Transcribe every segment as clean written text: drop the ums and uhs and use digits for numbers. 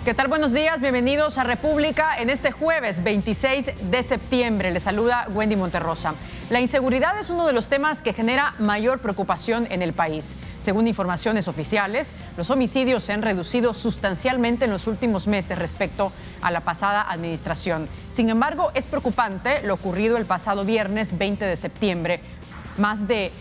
¿Qué tal? Buenos días, bienvenidos a República en este jueves 26 de septiembre. Les saluda Wendy Monterrosa. La inseguridad es uno de los temas que genera mayor preocupación en el país. Según informaciones oficiales, los homicidios se han reducido sustancialmente en los últimos meses respecto a la pasada administración. Sin embargo, es preocupante lo ocurrido el pasado viernes 20 de septiembre. Más de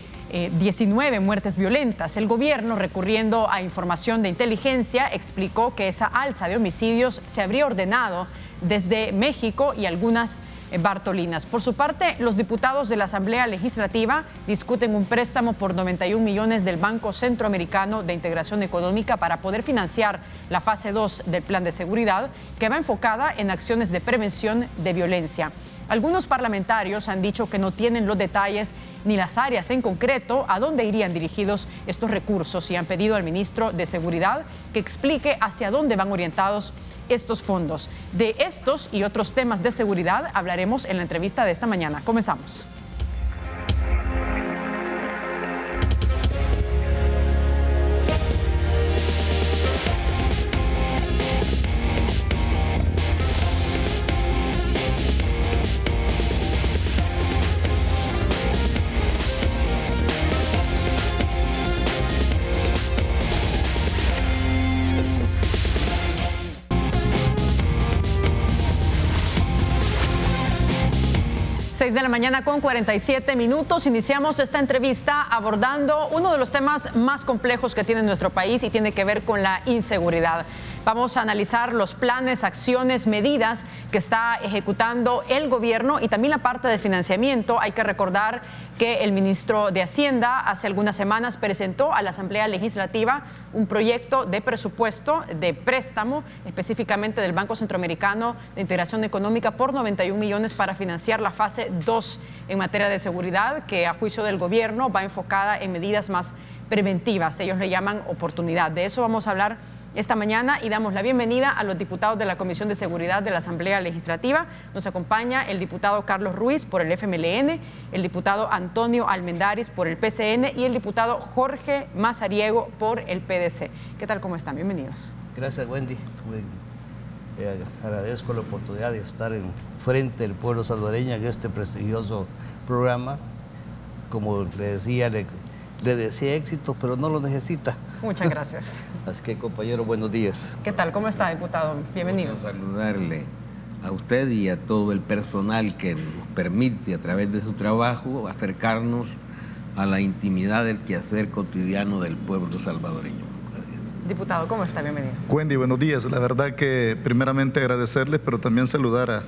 19 muertes violentas. El gobierno, recurriendo a información de inteligencia, explicó que esa alza de homicidios se habría ordenado desde México y algunas Bartolinas. Por su parte, los diputados de la Asamblea Legislativa discuten un préstamo por 91 millones del Banco Centroamericano de Integración Económica para poder financiar la fase 2 del plan de seguridad, que va enfocada en acciones de prevención de violencia. Algunos parlamentarios han dicho que no tienen los detalles ni las áreas en concreto a dónde irían dirigidos estos recursos y han pedido al ministro de Seguridad que explique hacia dónde van orientados estos fondos. De estos y otros temas de seguridad hablaremos en la entrevista de esta mañana. Comenzamos. De la mañana con 47 minutos. Iniciamos esta entrevista abordando uno de los temas más complejos que tiene nuestro país y tiene que ver con la inseguridad. Vamos a analizar los planes, acciones, medidas que está ejecutando el gobierno y también la parte de financiamiento. Hay que recordar que el ministro de Hacienda hace algunas semanas presentó a la Asamblea Legislativa un proyecto de presupuesto de préstamo, específicamente del Banco Centroamericano de Integración Económica, por 91 millones para financiar la fase 2 en materia de seguridad, que a juicio del gobierno va enfocada en medidas más preventivas. Ellos le llaman oportunidad. De eso vamos a hablar esta mañana y damos la bienvenida a los diputados de la Comisión de Seguridad de la Asamblea Legislativa. Nos acompaña el diputado Carlos Ruiz por el FMLN, el diputado Antonio Almendaris por el PCN y el diputado Jorge Mazariego por el PDC. ¿Qué tal? ¿Cómo están? Bienvenidos. Gracias, Wendy. Agradezco la oportunidad de estar en frente del pueblo salvadoreño en este prestigioso programa. Como le decía, le desea éxito, pero no lo necesita. Muchas gracias. Así que, compañero, buenos días. ¿Qué tal? ¿Cómo está, diputado? Bienvenido. Quiero saludarle a usted y a todo el personal que nos permite, a través de su trabajo, acercarnos a la intimidad del quehacer cotidiano del pueblo salvadoreño. Gracias. Diputado, ¿cómo está? Bienvenido. Wendy, buenos días. La verdad que primeramente agradecerles, pero también saludar a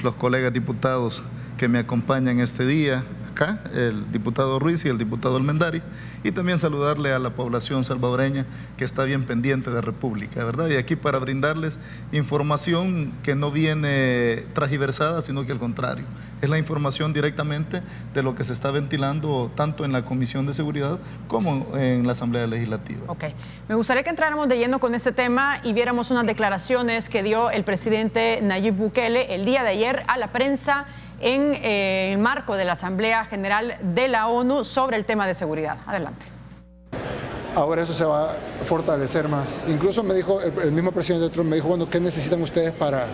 los colegas diputados que me acompañan este día acá, el diputado Ruiz y el diputado Almendaris, y también saludarle a la población salvadoreña que está bien pendiente de República, ¿verdad? Y aquí para brindarles información que no viene transversada, sino que al contrario, es la información directamente de lo que se está ventilando tanto en la Comisión de Seguridad como en la Asamblea Legislativa. Ok, me gustaría que entráramos de lleno con este tema y viéramos unas declaraciones que dio el presidente Nayib Bukele el día de ayer a la prensa en el marco de la Asamblea General de la ONU sobre el tema de seguridad. Adelante. Ahora eso se va a fortalecer más. Incluso me dijo, el mismo presidente Trump me dijo, bueno, ¿qué necesitan ustedes para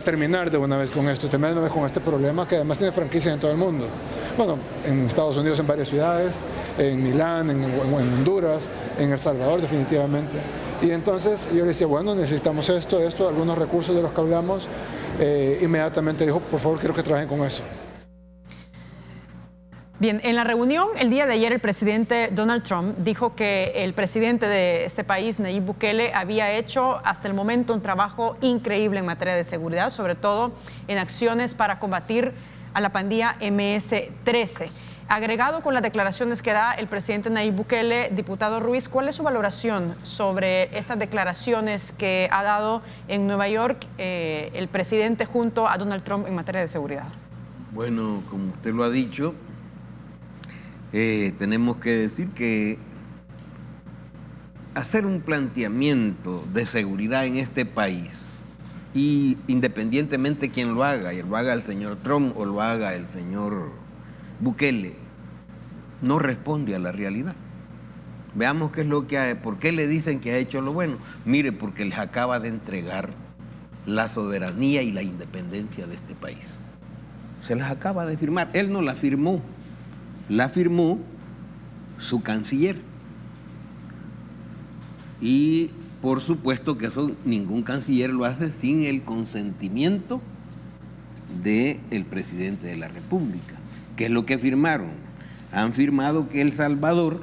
terminar de una vez con esto, terminar de una vez con este problema que además tiene franquicias en todo el mundo? Bueno, en Estados Unidos en varias ciudades, en Milán, en Honduras, en El Salvador definitivamente. Y entonces yo le decía, bueno, necesitamos esto, algunos recursos de los que hablamos. Inmediatamente dijo, por favor, quiero que trabajen con eso. Bien, en la reunión el día de ayer el presidente Donald Trump dijo que el presidente de este país, Nayib Bukele, había hecho hasta el momento un trabajo increíble en materia de seguridad, sobre todo en acciones para combatir a la pandilla MS-13. Agregado con las declaraciones que da el presidente Nayib Bukele, diputado Ruiz, ¿cuál es su valoración sobre estas declaraciones que ha dado en Nueva York el presidente junto a Donald Trump en materia de seguridad? Bueno, como usted lo ha dicho, tenemos que decir que hacer un planteamiento de seguridad en este país, y independientemente quién lo haga, y lo haga el señor Trump o lo haga el señor Bukele, no responde a la realidad. Veamos qué es lo que por qué le dicen que ha hecho lo bueno. Mire, porque les acaba de entregar la soberanía y la independencia de este país. Se las acaba de firmar. Él no la firmó su canciller. Y por supuesto que eso ningún canciller lo hace sin el consentimiento del presidente de la República. ¿Qué es lo que firmaron? Han firmado que El Salvador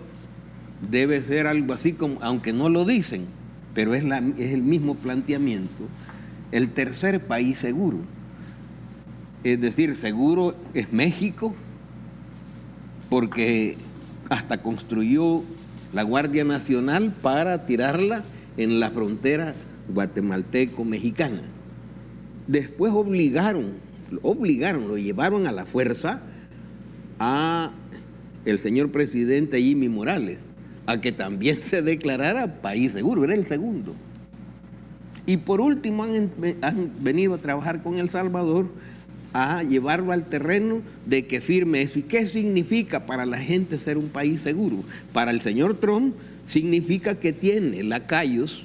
debe ser algo así como, aunque no lo dicen, pero es el mismo planteamiento, el tercer país seguro. Es decir, seguro es México, porque hasta construyó la Guardia Nacional para tirarla en la frontera guatemalteco-mexicana. Después lo llevaron a la fuerza a el señor presidente Jimmy Morales, a que también se declarara país seguro, era el segundo. Y por último han venido a trabajar con El Salvador a llevarlo al terreno de que firme eso. ¿Y qué significa para la gente ser un país seguro? Para el señor Trump significa que tiene lacayos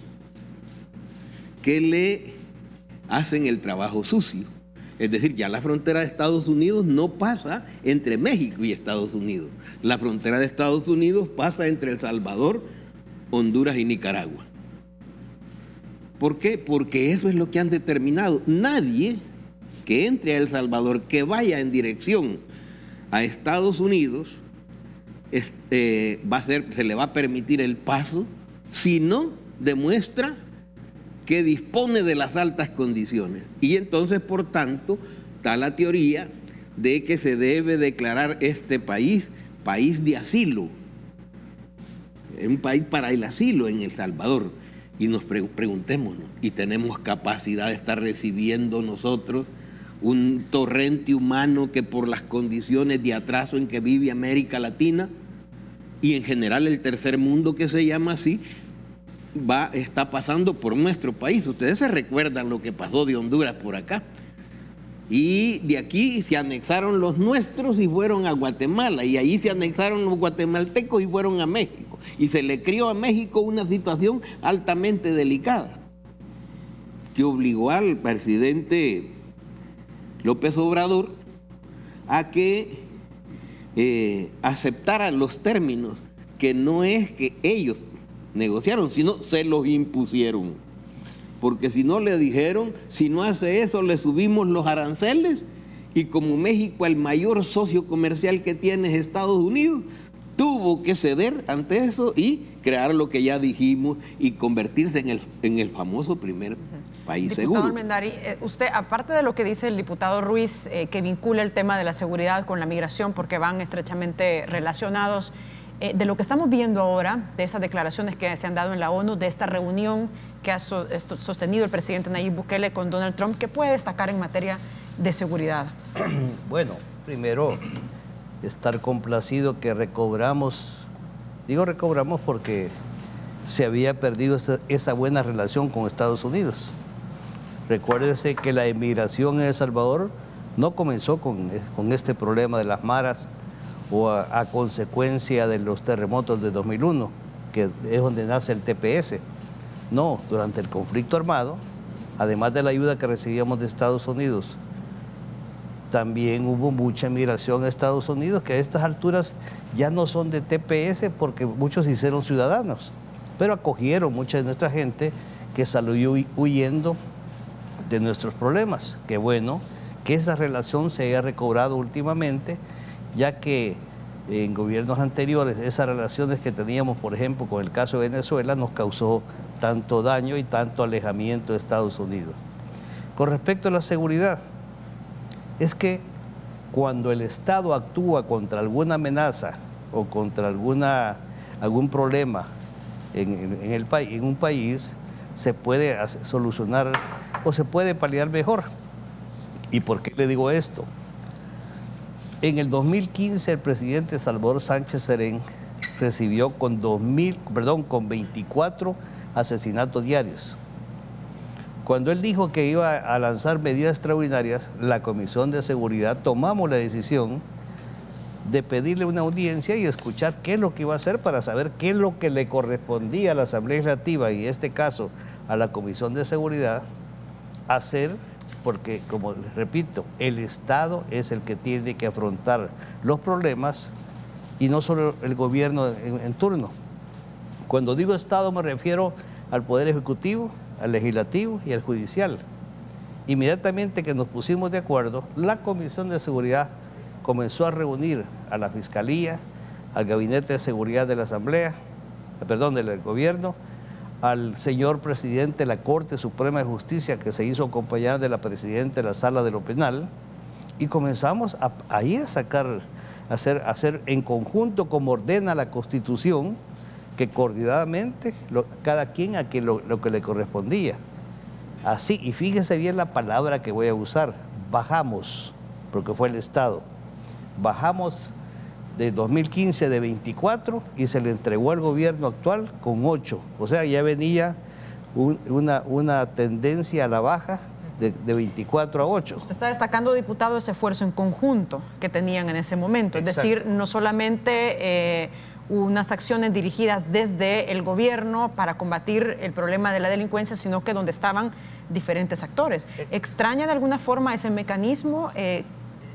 que le hacen el trabajo sucio. Es decir, ya la frontera de Estados Unidos no pasa entre México y Estados Unidos. La frontera de Estados Unidos pasa entre El Salvador, Honduras y Nicaragua. ¿Por qué? Porque eso es lo que han determinado. Nadie que entre a El Salvador, que vaya en dirección a Estados Unidos, se le va a permitir el paso si no demuestra que dispone de las altas condiciones. Y entonces, por tanto, está la teoría de que se debe declarar este país de asilo, un país para el asilo en El Salvador. Y nos preguntémonos, ¿y tenemos capacidad de estar recibiendo nosotros un torrente humano que por las condiciones de atraso en que vive América Latina y en general el tercer mundo, que se llama así, está pasando por nuestro país? Ustedes se recuerdan lo que pasó de Honduras por acá. Y de aquí se anexaron los nuestros y fueron a Guatemala. Y ahí se anexaron los guatemaltecos y fueron a México. Y se le crió a México una situación altamente delicada, que obligó al presidente López Obrador a que aceptaran los términos, que no es que ellos negociaron, sino se los impusieron. Porque si no le dijeron, si no hace eso, le subimos los aranceles, y como México, el mayor socio comercial que tiene es Estados Unidos, tuvo que ceder ante eso y crear lo que ya dijimos y convertirse en el famoso primer país seguro. Diputado Almendari, usted, aparte de lo que dice el diputado Ruiz, que vincula el tema de la seguridad con la migración porque van estrechamente relacionados, de lo que estamos viendo ahora, de esas declaraciones que se han dado en la ONU, de esta reunión que ha sostenido el presidente Nayib Bukele con Donald Trump, ¿qué puede destacar en materia de seguridad? Bueno, primero, estar complacido que recobramos, digo recobramos porque se había perdido esa buena relación con Estados Unidos. Recuérdese que la inmigración en El Salvador no comenzó con este problema de las maras o a consecuencia de los terremotos de 2001, que es donde nace el TPS. No, durante el conflicto armado, además de la ayuda que recibíamos de Estados Unidos, también hubo mucha migración a Estados Unidos, que a estas alturas ya no son de TPS porque muchos se hicieron ciudadanos, pero acogieron mucha de nuestra gente que salió huyendo de nuestros problemas. Qué bueno que esa relación se haya recobrado últimamente, ya que en gobiernos anteriores esas relaciones que teníamos, por ejemplo, con el caso de Venezuela, nos causó tanto daño y tanto alejamiento de Estados Unidos. Con respecto a la seguridad, es que cuando el Estado actúa contra alguna amenaza o contra algún problema en un país, se puede solucionar o se puede paliar mejor. ¿Y por qué le digo esto? En el 2015 el presidente Salvador Sánchez Serén recibió con 24 asesinatos diarios. Cuando él dijo que iba a lanzar medidas extraordinarias, la Comisión de Seguridad tomamos la decisión de pedirle una audiencia y escuchar qué es lo que iba a hacer para saber qué es lo que le correspondía a la Asamblea Legislativa y en este caso a la Comisión de Seguridad hacer, porque como les repito, el Estado es el que tiene que afrontar los problemas y no solo el gobierno en turno. Cuando digo Estado me refiero al Poder Ejecutivo, al Legislativo y al Judicial. Inmediatamente que nos pusimos de acuerdo, la Comisión de Seguridad comenzó a reunir a la Fiscalía, al Gabinete de Seguridad de la Asamblea, del Gobierno, al señor presidente de la Corte Suprema de Justicia, que se hizo acompañar de la presidenta de la Sala de lo Penal, y comenzamos ahí a hacer en conjunto, como ordena la Constitución, que coordinadamente cada quien a quien lo que le correspondía. Así, y fíjese bien la palabra que voy a usar, bajamos, porque fue el Estado, bajamos de 2015 de 24 y se le entregó al gobierno actual con 8, o sea, ya venía una tendencia a la baja de 24 a 8. Usted está destacando, diputado, ese esfuerzo en conjunto que tenían en ese momento, es decir, no solamente unas acciones dirigidas desde el gobierno para combatir el problema de la delincuencia, sino que donde estaban diferentes actores. ¿Extraña de alguna forma ese mecanismo?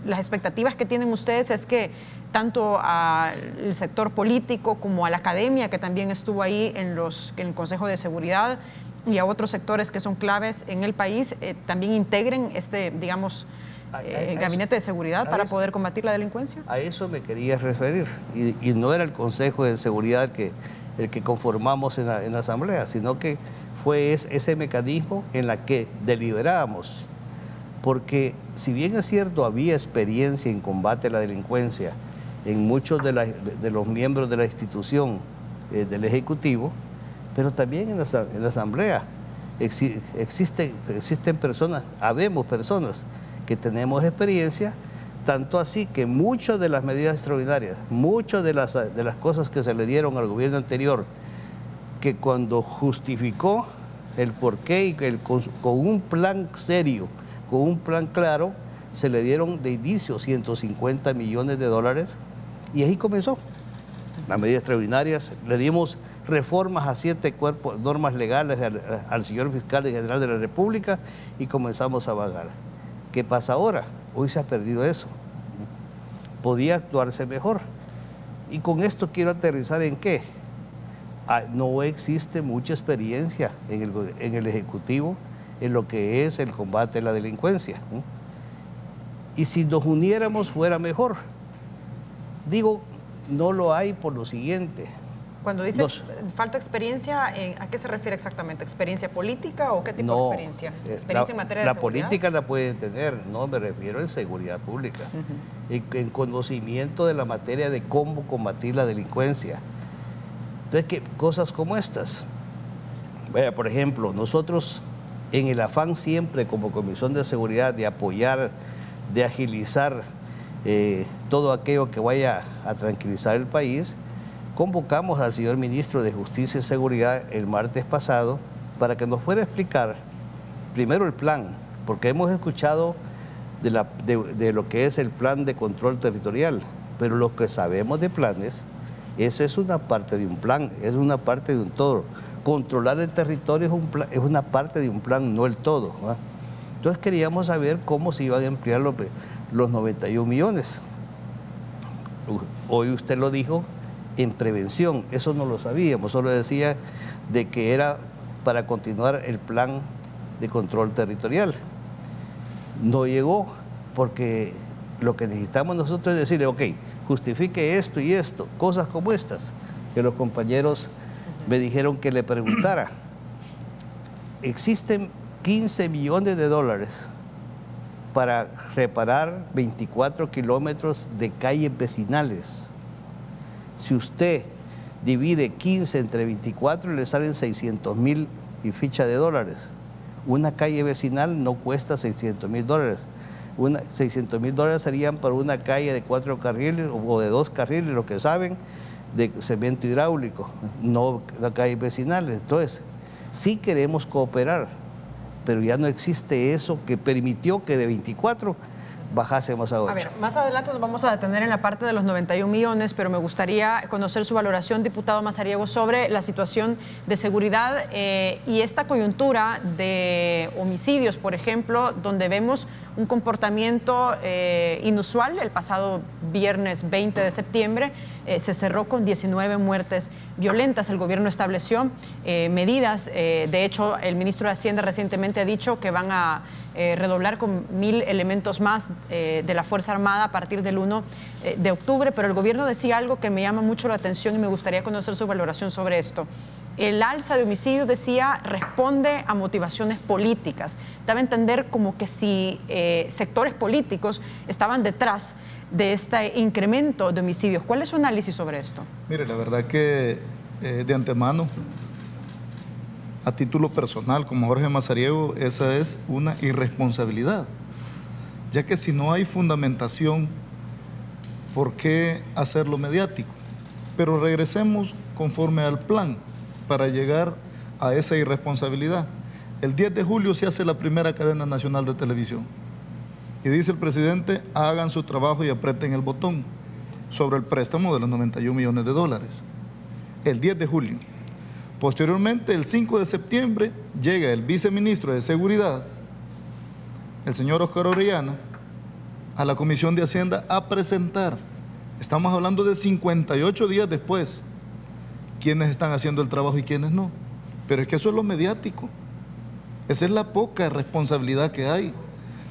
Las expectativas que tienen ustedes es que tanto al sector político como a la academia, que también estuvo ahí en el Consejo de Seguridad, y a otros sectores que son claves en el país, también integren este, digamos, gabinete de seguridad para poder combatir la delincuencia? A eso me quería referir, y no era el Consejo de Seguridad el que conformamos en la Asamblea, sino que fue ese mecanismo en la que deliberábamos, porque si bien es cierto había experiencia en combate a la delincuencia en muchos de los miembros de la institución del Ejecutivo, pero también en la Asamblea existen personas, habemos personas que tenemos experiencia, tanto así que muchas de las medidas extraordinarias, muchas de las cosas que se le dieron al gobierno anterior, que cuando justificó el porqué y con un plan serio, con un plan claro, se le dieron de inicio 150 millones de dólares y ahí comenzó. Las medidas extraordinarias, le dimos reformas a 7 normas legales al señor fiscal general de la República y comenzamos a vagar. ¿Qué pasa ahora? Hoy se ha perdido eso. Podía actuarse mejor. Y con esto quiero aterrizar en qué. No existe mucha experiencia en el Ejecutivo en lo que es el combate a la delincuencia. Y si nos uniéramos fuera mejor. Digo, no lo hay por lo siguiente. Cuando dices falta experiencia, ¿a qué se refiere exactamente? ¿Experiencia política o qué tipo de experiencia? ¿Experiencia en materia de seguridad? La política la pueden tener, no, me refiero en seguridad pública, en conocimiento de la materia de cómo combatir la delincuencia. Entonces, cosas como estas. Vaya, por ejemplo, nosotros en el afán siempre como Comisión de Seguridad de apoyar, de agilizar todo aquello que vaya a tranquilizar el país, convocamos al señor ministro de Justicia y Seguridad el martes pasado para que nos fuera a explicar primero el plan, porque hemos escuchado de lo que es el plan de control territorial, pero lo que sabemos de planes, esa es una parte de un plan, es una parte de un todo. Controlar el territorio es una parte de un plan, no el todo, ¿verdad? Entonces queríamos saber cómo se iban a emplear los 91 millones. Hoy usted lo dijo, en prevención, eso no lo sabíamos, solo decía de que era para continuar el plan de control territorial. No llegó porque lo que necesitamos nosotros es decirle, ok, justifique esto y esto, cosas como estas, que los compañeros me dijeron que le preguntara. Existen 15 millones de dólares para reparar 24 kilómetros de calles vecinales. Si usted divide 15 entre 24, le salen 600,000 y ficha de dólares. Una calle vecinal no cuesta 600,000 dólares. 600,000 dólares serían para una calle de 4 carriles o de 2 carriles, lo que saben, de cemento hidráulico, no la calle vecinal. Entonces, sí queremos cooperar, pero ya no existe eso que permitió que de 24 bajásemos a 8. A ver, más adelante nos vamos a detener en la parte de los 91 millones, pero me gustaría conocer su valoración, diputado Mazariegos, sobre la situación de seguridad y esta coyuntura de homicidios, por ejemplo, donde vemos un comportamiento inusual. El pasado viernes 20 de septiembre se cerró con 19 muertes violentas. El gobierno estableció medidas. De hecho, el ministro de Hacienda recientemente ha dicho que van a redoblar con 1,000 elementos más de la Fuerza Armada a partir del 1 de octubre, pero el gobierno decía algo que me llama mucho la atención y me gustaría conocer su valoración sobre esto. El alza de homicidios, decía, responde a motivaciones políticas. Daba a entender como que si sectores políticos estaban detrás de este incremento de homicidios. ¿Cuál es su análisis sobre esto? Mire, la verdad que de antemano, a título personal, como Jorge Mazariego, esa es una irresponsabilidad, ya que si no hay fundamentación, ¿por qué hacerlo mediático? Pero regresemos conforme al plan para llegar a esa irresponsabilidad. El 10 de julio se hace la primera cadena nacional de televisión y dice el presidente: hagan su trabajo y aprieten el botón sobre el préstamo de los 91 millones de dólares. El 10 de julio. Posteriormente, el 5 de septiembre, llega el viceministro de Seguridad, el señor Oscar Orellana, a la Comisión de Hacienda a presentar. Estamos hablando de 58 días después, quiénes están haciendo el trabajo y quiénes no. Pero es que eso es lo mediático. Esa es la poca responsabilidad que hay.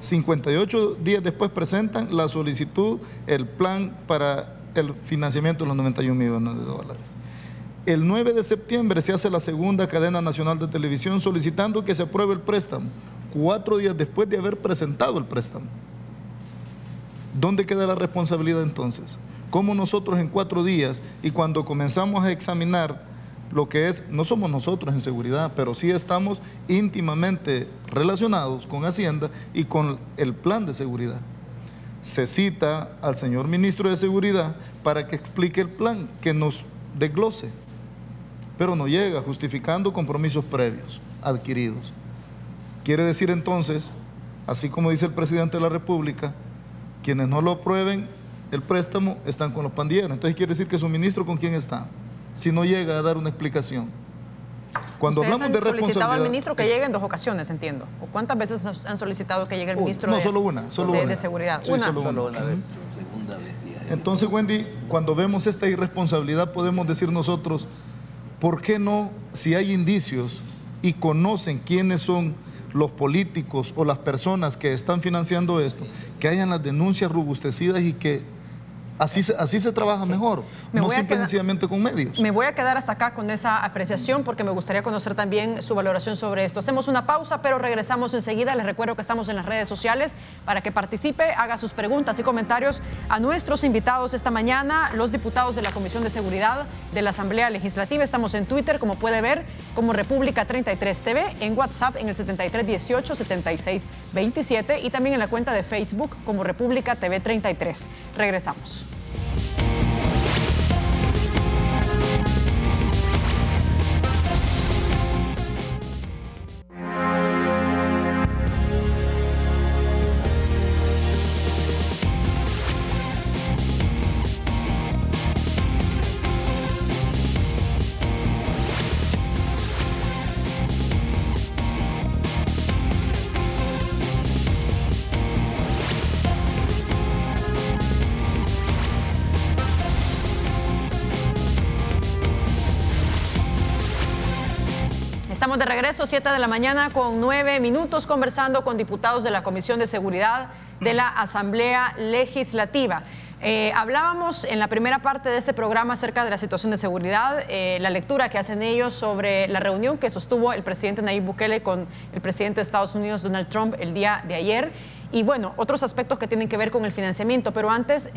58 días después presentan la solicitud, el plan para el financiamiento de los 91 millones de dólares. El 9 de septiembre se hace la segunda cadena nacional de televisión solicitando que se apruebe el préstamo, 4 días después de haber presentado el préstamo. ¿Dónde queda la responsabilidad entonces? ¿Cómo nosotros en 4 días, y cuando comenzamos a examinar lo que es, no somos nosotros en seguridad, pero sí estamos íntimamente relacionados con Hacienda y con el plan de seguridad? Se cita al señor ministro de Seguridad para que explique el plan, que nos desglose, pero no llega, justificando compromisos previos adquiridos. Quiere decir entonces, así como dice el presidente de la República, quienes no lo aprueben el préstamo están con los pandilleros. Entonces quiere decir que su ministro, ¿con quién está? Si no llega a dar una explicación. Cuando hablamos de responsabilidad... solicitado al ministro que llegue en 2 ocasiones, entiendo. ¿O cuántas veces han solicitado que llegue el ministro no, solo una, de Seguridad? Sí, ¿Una? Solo una vez. Entonces, Wendy, cuando vemos esta irresponsabilidad, podemos decir nosotros, ¿por qué no, si hay indicios y conocen quiénes son los políticos o las personas que están financiando esto, que hayan las denuncias robustecidas y que así se trabaja mejor, no simple y sencillamente con medios? Me voy a quedar hasta acá con esa apreciación porque me gustaría conocer también su valoración sobre esto. Hacemos una pausa, pero regresamos enseguida. Les recuerdo que estamos en las redes sociales para que participe, haga sus preguntas y comentarios a nuestros invitados esta mañana, los diputados de la Comisión de Seguridad de la Asamblea Legislativa. Estamos en Twitter, como puede ver, como República 33 TV, en WhatsApp en el 7318-7627 y también en la cuenta de Facebook como República TV 33. Regresamos. Estamos de regreso, 7 de la mañana con 9 minutos, conversando con diputados de la Comisión de Seguridad de la Asamblea Legislativa. Hablábamos en la primera parte de este programa acerca de la situación de seguridad, la lectura que hacen ellos sobre la reunión que sostuvo el presidente Nayib Bukele con el presidente de Estados Unidos, Donald Trump, el día de ayer. Y bueno, otros aspectos que tienen que ver con el financiamiento. Pero antes,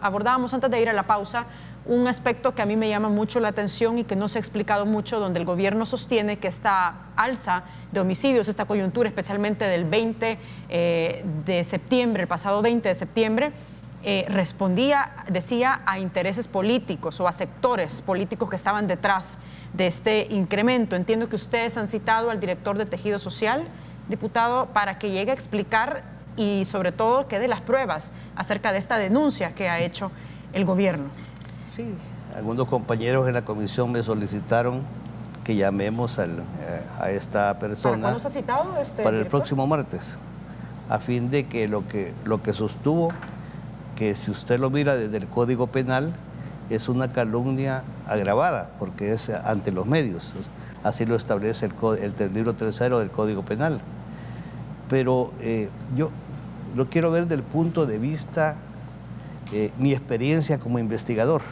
abordábamos antes de ir a la pausa un aspecto que a mí me llama mucho la atención y que no se ha explicado mucho, donde el gobierno sostiene que esta alza de homicidios, esta coyuntura especialmente del 20 de septiembre, el pasado 20 de septiembre, respondía, decía, a intereses políticos o a sectores políticos que estaban detrás de este incremento. Entiendo que ustedes han citado al director de Tejido Social, diputado, para que llegue a explicar y sobre todo que dé las pruebas acerca de esta denuncia que ha hecho el gobierno. Sí, algunos compañeros en la comisión me solicitaron que llamemos a esta persona. ¿Para cuándo se ha citado para el próximo martes, a fin de que lo que sostuvo, que si usted lo mira desde el Código Penal, es una calumnia agravada, porque es ante los medios. Así lo establece el libro tercero del Código Penal. Pero yo lo quiero ver desde el punto de vista, mi experiencia como investigador.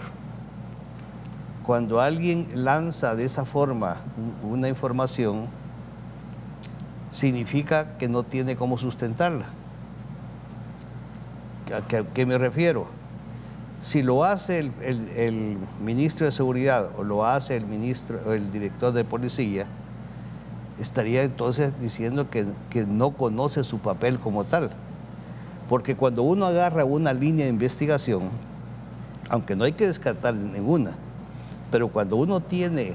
Cuando alguien lanza de esa forma una información, significa que no tiene cómo sustentarla. ¿A qué me refiero? Si lo hace el ministro de Seguridad o lo hace el director de policía, estaría entonces diciendo que no conoce su papel como tal. Porque cuando uno agarra una línea de investigación, aunque no hay que descartar ninguna, pero cuando uno tiene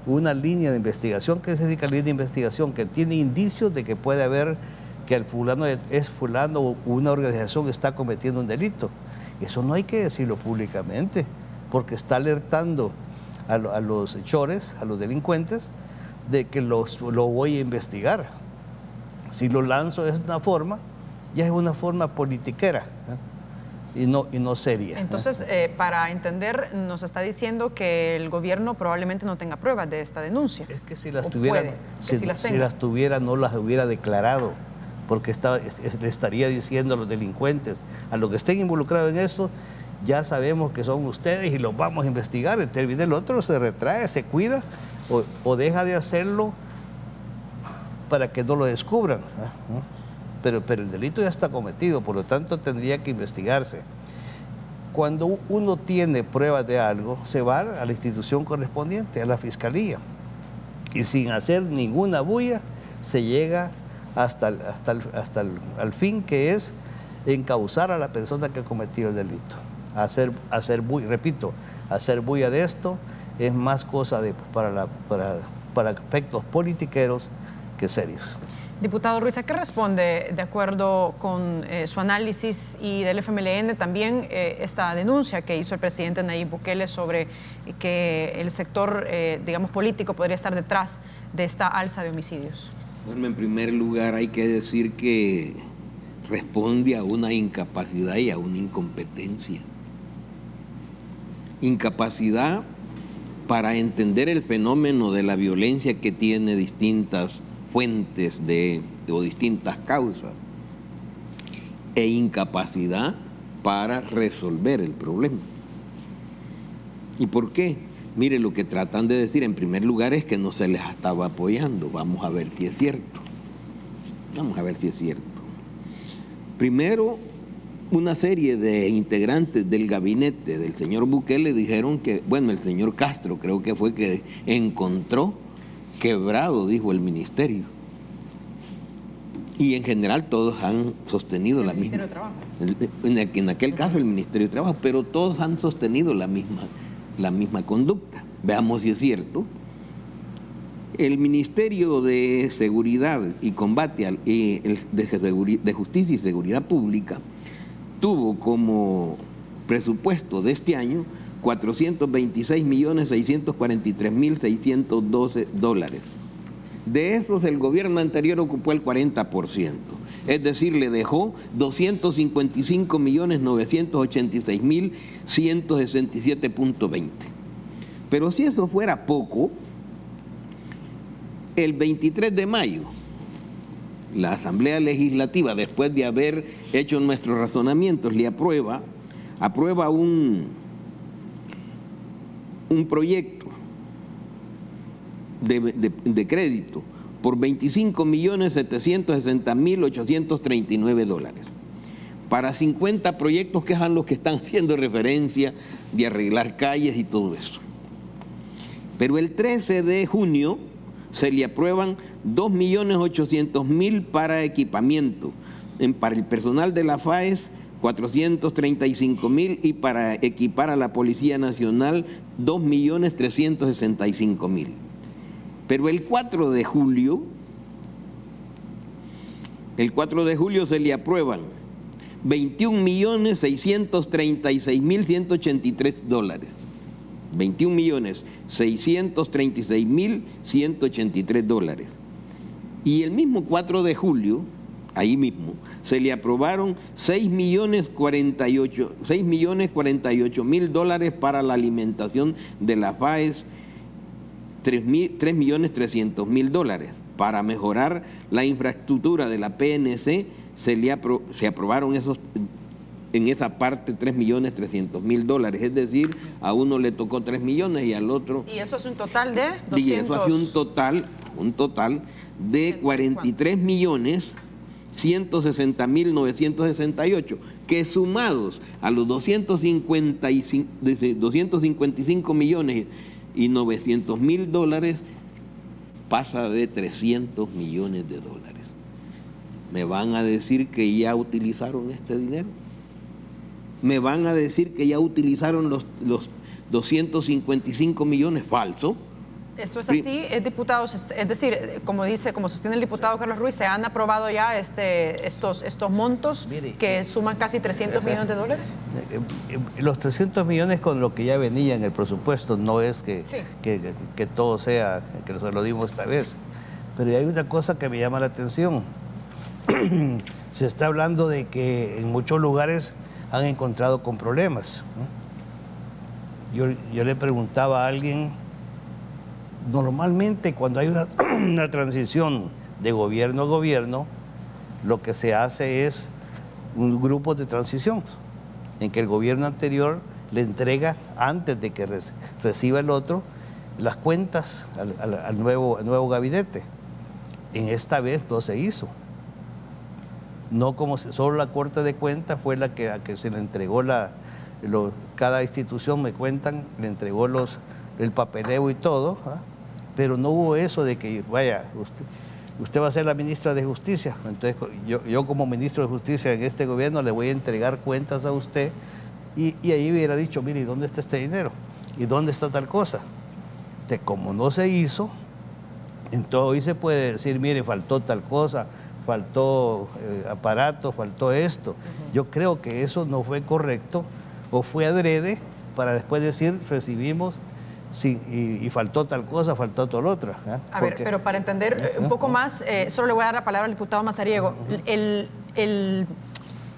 una línea de investigación, ¿qué significa línea de investigación? Que tiene indicios de que puede haber que el fulano es fulano o una organización está cometiendo un delito. Eso no hay que decirlo públicamente, porque está alertando a los hechores, a los delincuentes, de que lo voy a investigar. Si lo lanzo de esta forma, ya es una forma politiquera, y no seria. Entonces, para entender, nos está diciendo que el gobierno probablemente no tenga pruebas de esta denuncia. Es que si las tuviera, no las hubiera declarado, porque le estaría diciendo a los delincuentes, a los que estén involucrados en esto, ya sabemos que son ustedes y los vamos a investigar. Entonces el otro se retrae, se cuida o deja de hacerlo para que no lo descubran. Pero el delito ya está cometido, por lo tanto tendría que investigarse. Cuando uno tiene pruebas de algo, se va a la institución correspondiente, a la fiscalía, y sin hacer ninguna bulla se llega hasta el fin, que es encauzar a la persona que ha cometido el delito. Hacer bulla de esto es más cosa para aspectos politiqueros que serios. Diputado Ruiz, ¿a qué responde, de acuerdo con su análisis y del FMLN, también esta denuncia que hizo el presidente Nayib Bukele sobre que el sector, digamos, político podría estar detrás de esta alza de homicidios? Bueno, en primer lugar hay que decir que responde a una incapacidad y a una incompetencia. Incapacidad para entender el fenómeno de la violencia que tiene distintas fuentes o distintas causas, e incapacidad para resolver el problema. ¿Y por qué? Mire, lo que tratan de decir en primer lugar es que no se les estaba apoyando. Vamos a ver si es cierto. Vamos a ver si es cierto. Primero, una serie de integrantes del gabinete del señor Bukele dijeron que, bueno, el señor Castro creo que fue que encontró quebrado, dijo, el ministerio. Y en general todos han sostenido la misma. ¿El Ministerio de Trabajo? En aquel caso el Ministerio de Trabajo, pero todos han sostenido la misma conducta. Veamos si es cierto. El Ministerio de Seguridad y Combate de Justicia y Seguridad Pública tuvo como presupuesto de este año $426.643.612. De esos el gobierno anterior ocupó el 40%, es decir, le dejó 255.986.167.20. Pero si eso fuera poco, el 23 de mayo, la Asamblea Legislativa, después de haber hecho nuestros razonamientos, le aprueba un proyecto de crédito por $25.760.839 para 50 proyectos que son los que están haciendo referencia de arreglar calles y todo eso. Pero el 13 de junio se le aprueban 2.800.000 para equipamiento, para el personal de la FAES 435.000 y para equipar a la Policía Nacional 2.365.000. Pero el 4 de julio el 4 de julio se le aprueban 21.636.183 dólares. 21.636.183 dólares. Y el mismo 4 de julio, ahí mismo, se le aprobaron 6.048.000 dólares para la alimentación de la FAES, 3.300.000 dólares. Para mejorar la infraestructura de la PNC, se aprobaron en esa parte 3.300.000 dólares, es decir, a uno le tocó 3 millones y al otro... ¿Y eso es un total de 200? Y eso hace un total de 43.160.968, que sumados a los 255.900.000 dólares, pasa de 300 millones de dólares. ¿Me van a decir que ya utilizaron este dinero? ¿Me van a decir que ya utilizaron los 255 millones? Falso. Esto es así, diputados, es decir, como sostiene el diputado Carlos Ruiz, se han aprobado ya estos montos. Mire, que suman casi 300 millones de dólares. Los 300 millones con lo que ya venía en el presupuesto, no es que todo sea, que se lo dimos esta vez. Pero hay una cosa que me llama la atención. Se está hablando de que en muchos lugares han encontrado con problemas, ¿no? Yo le preguntaba a alguien, normalmente cuando hay una transición de gobierno a gobierno, lo que se hace es un grupo de transición, en que el gobierno anterior le entrega, antes de que reciba el otro, las cuentas al nuevo gabinete. En esta vez no se hizo. No como solo la Corte de Cuentas fue la que se le entregó cada institución, me cuentan, le entregó el papeleo y todo, ¿eh? Pero no hubo eso de que, vaya, usted va a ser la ministra de Justicia, entonces yo como ministro de Justicia en este gobierno le voy a entregar cuentas a usted, y ahí hubiera dicho, mire, ¿dónde está este dinero? ¿Y dónde está tal cosa? Como no se hizo, entonces hoy se puede decir, mire, faltó tal cosa, faltó aparato, faltó esto. Yo creo que eso no fue correcto, o fue adrede, para después decir, recibimos, sí, y faltó tal cosa, faltó tal otra. A ver, pero para entender un poco más, solo le voy a dar la palabra al diputado Mazariego.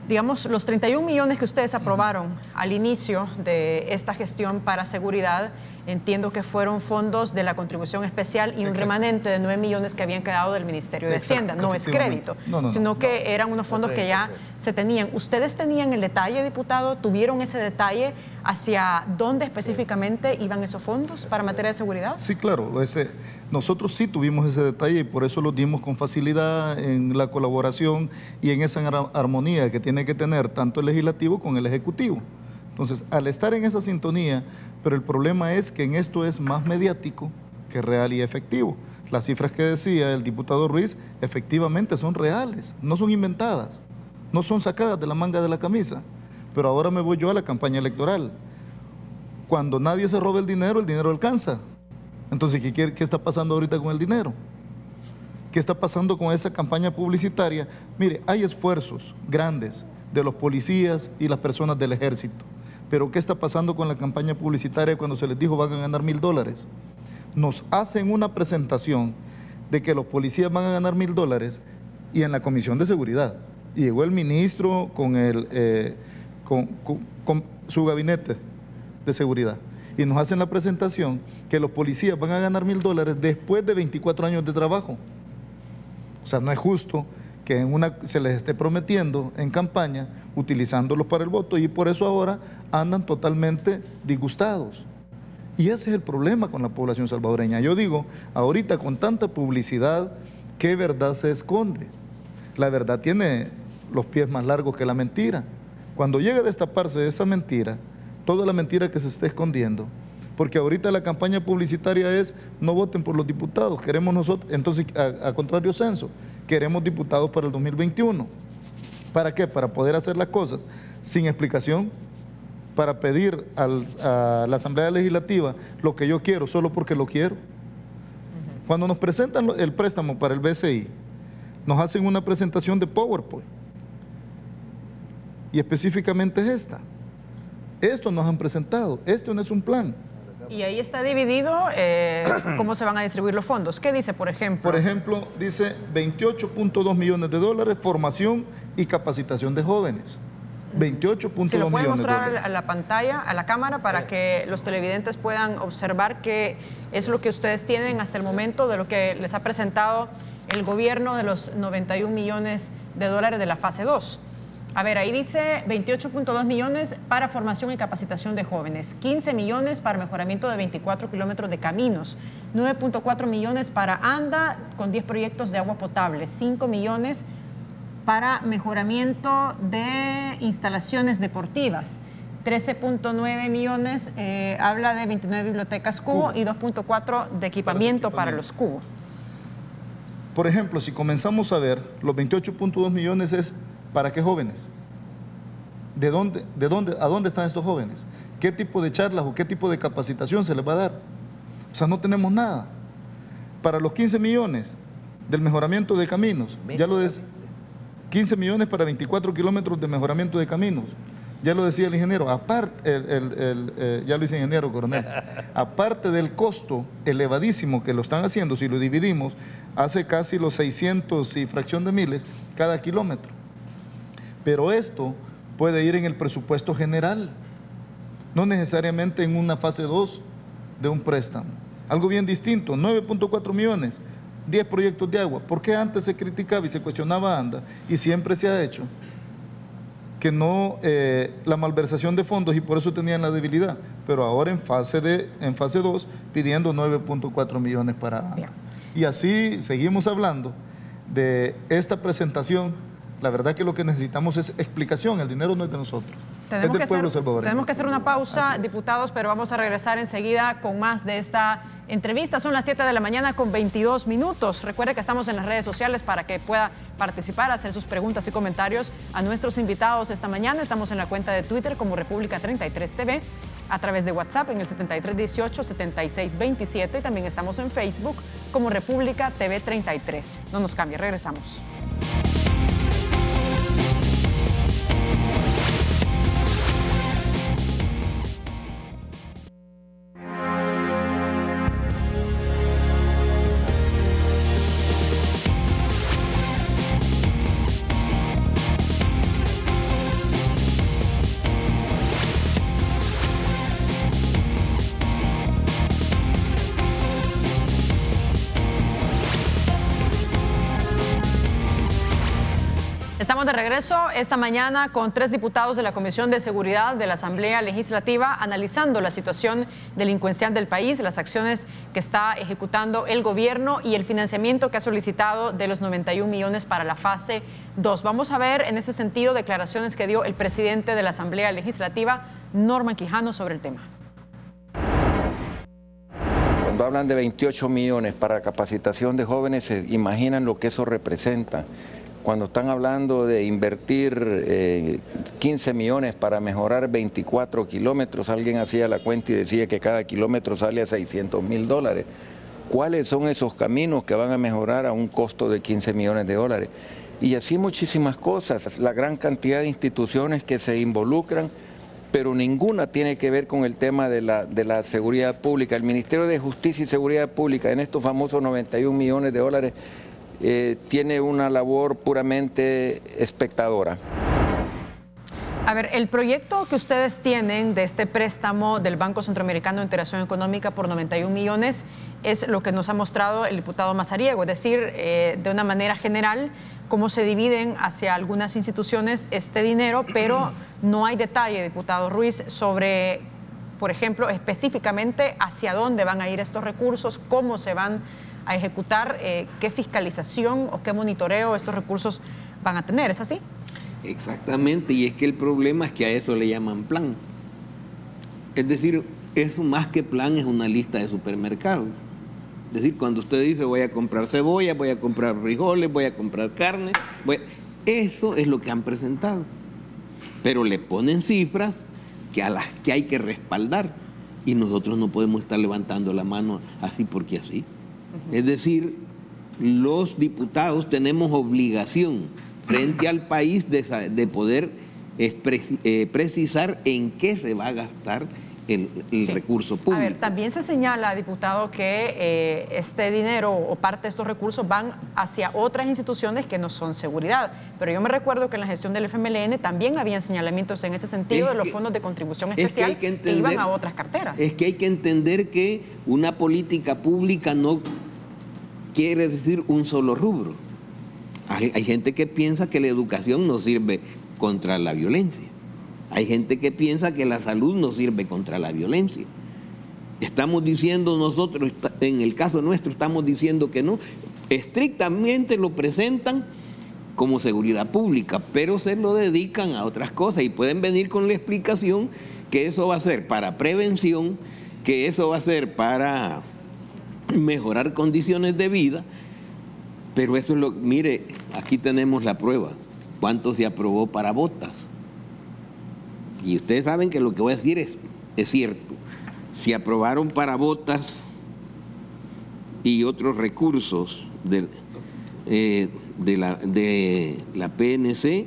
Digamos, los 31 millones que ustedes aprobaron al inicio de esta gestión para seguridad, entiendo que fueron fondos de la contribución especial y un remanente de 9 millones que habían quedado del Ministerio de Hacienda. No es crédito, sino que eran unos fondos que ya se tenían. ¿Ustedes tenían el detalle, diputado? ¿Tuvieron ese detalle hacia dónde específicamente iban esos fondos para materia de seguridad? Sí, claro. Nosotros sí tuvimos ese detalle y por eso lo dimos con facilidad en la colaboración y en esa armonía que tiene que tener tanto el legislativo con el ejecutivo. Entonces, al estar en esa sintonía, pero el problema es que en esto es más mediático que real y efectivo. Las cifras que decía el diputado Ruiz efectivamente son reales, no son inventadas, no son sacadas de la manga de la camisa. Pero ahora me voy yo a la campaña electoral. Cuando nadie se roba el dinero alcanza. Entonces, ¿qué está pasando ahorita con el dinero? ¿Qué está pasando con esa campaña publicitaria? Mire, hay esfuerzos grandes de los policías y las personas del ejército. Pero ¿qué está pasando con la campaña publicitaria cuando se les dijo van a ganar $1,000? Nos hacen una presentación de que los policías van a ganar $1,000 y en la Comisión de Seguridad. Y llegó el ministro con su gabinete de seguridad. Y nos hacen la presentación que los policías van a ganar $1,000 después de 24 años de trabajo. O sea, no es justo que se les esté prometiendo en campaña, utilizándolos para el voto, y por eso ahora andan totalmente disgustados. Y ese es el problema con la población salvadoreña. Yo digo, ahorita con tanta publicidad, ¿qué verdad se esconde? La verdad tiene los pies más largos que la mentira. Cuando llega a destaparse esa mentira, toda la mentira que se está escondiendo, porque ahorita la campaña publicitaria es no voten por los diputados, queremos nosotros, entonces a contrario censo, queremos diputados para el 2021. ¿Para qué? Para poder hacer las cosas sin explicación, para pedir a la Asamblea Legislativa lo que yo quiero, solo porque lo quiero. Cuando nos presentan el préstamo para el BCI, nos hacen una presentación de PowerPoint. Y específicamente es esta. Esto nos han presentado, esto no es un plan. Y ahí está dividido cómo se van a distribuir los fondos. ¿Qué dice, por ejemplo? Por ejemplo, dice 28.2 millones de dólares, formación y capacitación de jóvenes. 28.2 millones de dólares. ¿Se lo puede mostrar a la pantalla, a la cámara, para que los televidentes puedan observar qué es lo que ustedes tienen hasta el momento de lo que les ha presentado el gobierno de los 91 millones de dólares de la fase 2? A ver, ahí dice 28.2 millones para formación y capacitación de jóvenes, 15 millones para mejoramiento de 24 kilómetros de caminos, 9.4 millones para ANDA con 10 proyectos de agua potable, 5 millones para mejoramiento de instalaciones deportivas, 13.9 millones habla de 29 bibliotecas Cubo y 2.4 de equipamiento para los Cubo. Por ejemplo, si comenzamos a ver, los 28.2 millones es ¿para qué jóvenes? ¿A dónde están estos jóvenes? ¿Qué tipo de charlas o qué tipo de capacitación se les va a dar? O sea, no tenemos nada. Para los 15 millones del mejoramiento de caminos, ya lo decía, 15 millones para 24 kilómetros de mejoramiento de caminos. Ya lo decía el ingeniero, aparte, ya lo dice el ingeniero coronel, aparte del costo elevadísimo que lo están haciendo, si lo dividimos, hace casi los 600 y fracción de miles cada kilómetro. Pero esto puede ir en el presupuesto general, no necesariamente en una fase 2 de un préstamo. Algo bien distinto, 9.4 millones, 10 proyectos de agua. ¿Por qué antes se criticaba y se cuestionaba ANDA y siempre se ha hecho que no la malversación de fondos y por eso tenían la debilidad? Pero ahora en fase 2 pidiendo 9.4 millones para ANDA. Y así seguimos hablando de esta presentación. La verdad que lo que necesitamos es explicación, el dinero no es de nosotros, es del pueblo salvadoreño. Tenemos que hacer una pausa, diputados, pero vamos a regresar enseguida con más de esta entrevista. Son las 7 de la mañana con 22 minutos. Recuerde que estamos en las redes sociales para que pueda participar, hacer sus preguntas y comentarios a nuestros invitados esta mañana. Estamos en la cuenta de Twitter como República 33 TV, a través de WhatsApp en el 7318-7627 y también estamos en Facebook como República TV 33. No nos cambie, regresamos. Estamos de regreso esta mañana con 3 diputados de la Comisión de Seguridad de la Asamblea Legislativa analizando la situación delincuencial del país, las acciones que está ejecutando el gobierno y el financiamiento que ha solicitado de los 91 millones para la fase 2. Vamos a ver en ese sentido declaraciones que dio el presidente de la Asamblea Legislativa, Norman Quijano, sobre el tema. Cuando hablan de 28 millones para capacitación de jóvenes, se imaginan lo que eso representa. Cuando están hablando de invertir 15 millones para mejorar 24 kilómetros, alguien hacía la cuenta y decía que cada kilómetro sale a $600,000. ¿Cuáles son esos caminos que van a mejorar a un costo de 15 millones de dólares? Y así muchísimas cosas, la gran cantidad de instituciones que se involucran, pero ninguna tiene que ver con el tema de la seguridad pública. El Ministerio de Justicia y Seguridad Pública en estos famosos 91 millones de dólares tiene una labor puramente espectadora. A ver, el proyecto que ustedes tienen de este préstamo del Banco Centroamericano de Integración Económica por 91 millones es lo que nos ha mostrado el diputado Mazariego, es decir, de una manera general, cómo se dividen hacia algunas instituciones este dinero, pero no hay detalle, diputado Ruiz, sobre, por ejemplo, específicamente hacia dónde van a ir estos recursos, cómo se van a ejecutar, qué fiscalización o qué monitoreo estos recursos van a tener, ¿es así? Exactamente, y es que el problema es que a eso le llaman plan. Es decir, eso más que plan es una lista de supermercados. Es decir, cuando usted dice voy a comprar cebolla, voy a comprar frijoles, voy a comprar carne, eso es lo que han presentado. Pero le ponen cifras a las que hay que respaldar y nosotros no podemos estar levantando la mano así porque así. Es decir, los diputados tenemos obligación frente al país de poder precisar en qué se va a gastar el recurso público. A ver, también se señala, diputado, que este dinero o parte de estos recursos van hacia otras instituciones que no son seguridad. Pero yo me recuerdo que en la gestión del FMLN también habían señalamientos en ese sentido de los fondos de contribución especial que iban a otras carteras. Es que hay que entender que una política pública no quiere decir un solo rubro. Hay gente que piensa que la educación no sirve contra la violencia. Hay gente que piensa que la salud no sirve contra la violencia. Estamos diciendo nosotros, en el caso nuestro, estamos diciendo que no. Estrictamente lo presentan como seguridad pública, pero se lo dedican a otras cosas y pueden venir con la explicación que eso va a ser para prevención, que eso va a ser para mejorar condiciones de vida, pero eso es lo... Mire, aquí tenemos la prueba. ¿Cuánto se aprobó para botas? Y ustedes saben que lo que voy a decir es cierto. Se aprobaron para botas y otros recursos de la PNC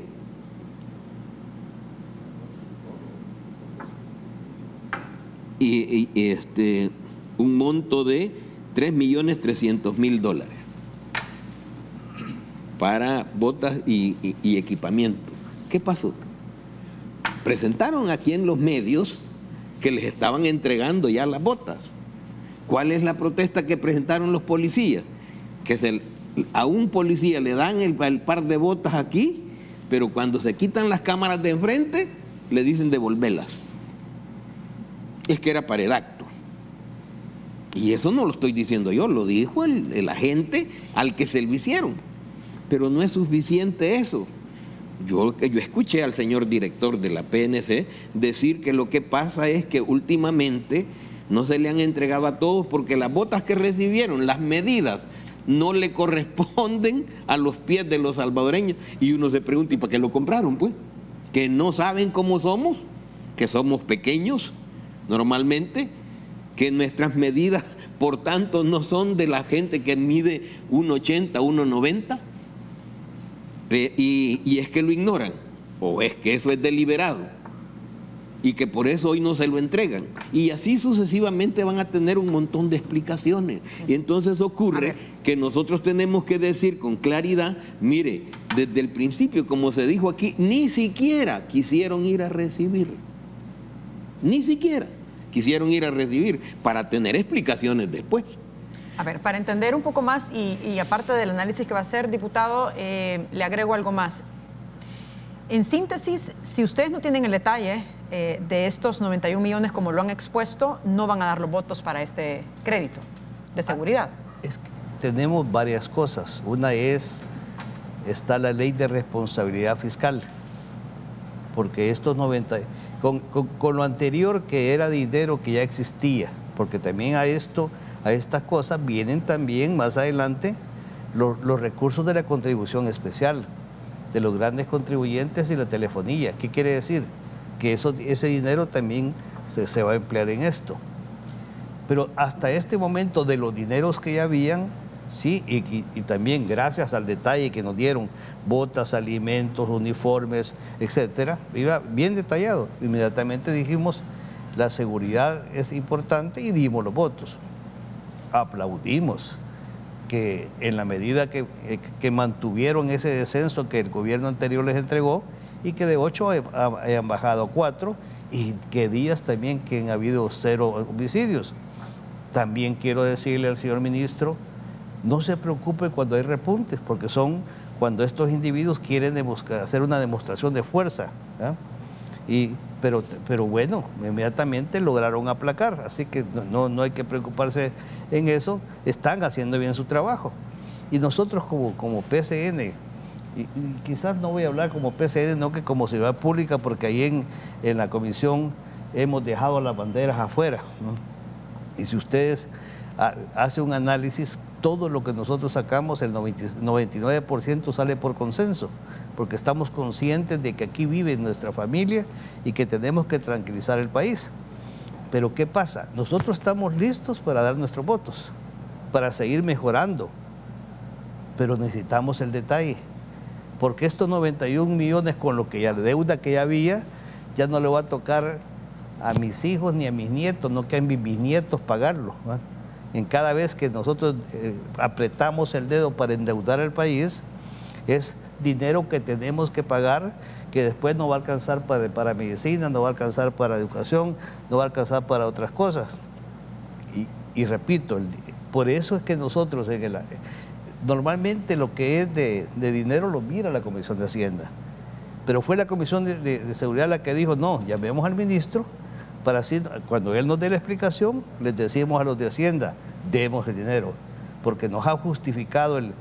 y un monto de $3.300.000 para botas y equipamiento. ¿Qué pasó? Presentaron aquí en los medios que les estaban entregando ya las botas. ¿Cuál es la protesta que presentaron los policías? Que a un policía le dan el par de botas aquí, pero cuando se quitan las cámaras de enfrente, le dicen devolverlas. Es que era para el acto. Y eso no lo estoy diciendo yo, lo dijo el agente al que se lo hicieron. Pero no es suficiente eso. Yo escuché al señor director de la PNC decir que lo que pasa es que últimamente no se le han entregado a todos porque las botas que recibieron, las medidas, no le corresponden a los pies de los salvadoreños. Y uno se pregunta, ¿y para qué lo compraron? Pues, que no saben cómo somos, que somos pequeños normalmente, que nuestras medidas, por tanto, no son de la gente que mide 1,80, 1,90. Y es que lo ignoran, o es que eso es deliberado y que por eso hoy no se lo entregan, y así sucesivamente van a tener un montón de explicaciones. Y entonces ocurre que nosotros tenemos que decir con claridad, mire, desde el principio, como se dijo aquí, ni siquiera quisieron ir a recibir, ni siquiera quisieron ir a recibir para tener explicaciones después. A ver, para entender un poco más y aparte del análisis que va a hacer, diputado, le agrego algo más. En síntesis, si ustedes no tienen el detalle de estos 91 millones como lo han expuesto, no van a dar los votos para este crédito de seguridad. Es que tenemos varias cosas. Una está la ley de responsabilidad fiscal, porque estos 90, con lo anterior que era dinero que ya existía, porque también a estas cosas vienen también más adelante los recursos de la contribución especial de los grandes contribuyentes y la telefonía. ¿Qué quiere decir? Que ese dinero también se va a emplear en esto. Pero hasta este momento, de los dineros que ya habían, sí, y también gracias al detalle que nos dieron, botas, alimentos, uniformes, etcétera, iba bien detallado. Inmediatamente dijimos, la seguridad es importante y dimos los votos. Aplaudimos que en la medida que mantuvieron ese descenso que el gobierno anterior les entregó y que de 8 hayan bajado a 4 y que días también que han habido 0 homicidios. También quiero decirle al señor ministro, no se preocupe cuando hay repuntes, porque son cuando estos individuos quieren hacer una demostración de fuerza, ¿eh? Pero bueno, inmediatamente lograron aplacar, así que no hay que preocuparse en eso, están haciendo bien su trabajo. Y nosotros como PCN, y quizás no voy a hablar como PCN, no que como ciudad pública, porque ahí en la comisión hemos dejado las banderas afuera, ¿no? Y si ustedes hacen un análisis, todo lo que nosotros sacamos, el 99% sale por consenso, porque estamos conscientes de que aquí vive nuestra familia y que tenemos que tranquilizar el país. Pero ¿qué pasa? Nosotros estamos listos para dar nuestros votos, para seguir mejorando pero necesitamos el detalle, porque estos 91 millones con lo que ya deuda que ya había, ya no le va a tocar a mis hijos ni a mis nietos, no que a mis bisnietos pagarlo, ¿va? En cada vez que nosotros apretamos el dedo para endeudar al país, es dinero que tenemos que pagar, que después no va a alcanzar para medicina, no va a alcanzar para educación, no va a alcanzar para otras cosas. Y repito, por eso es que nosotros normalmente lo que es de dinero lo mira la Comisión de Hacienda, pero fue la Comisión de Seguridad la que dijo, no, llamemos al ministro, para así, cuando él nos dé la explicación, les decimos a los de Hacienda, demos el dinero, porque nos ha justificado el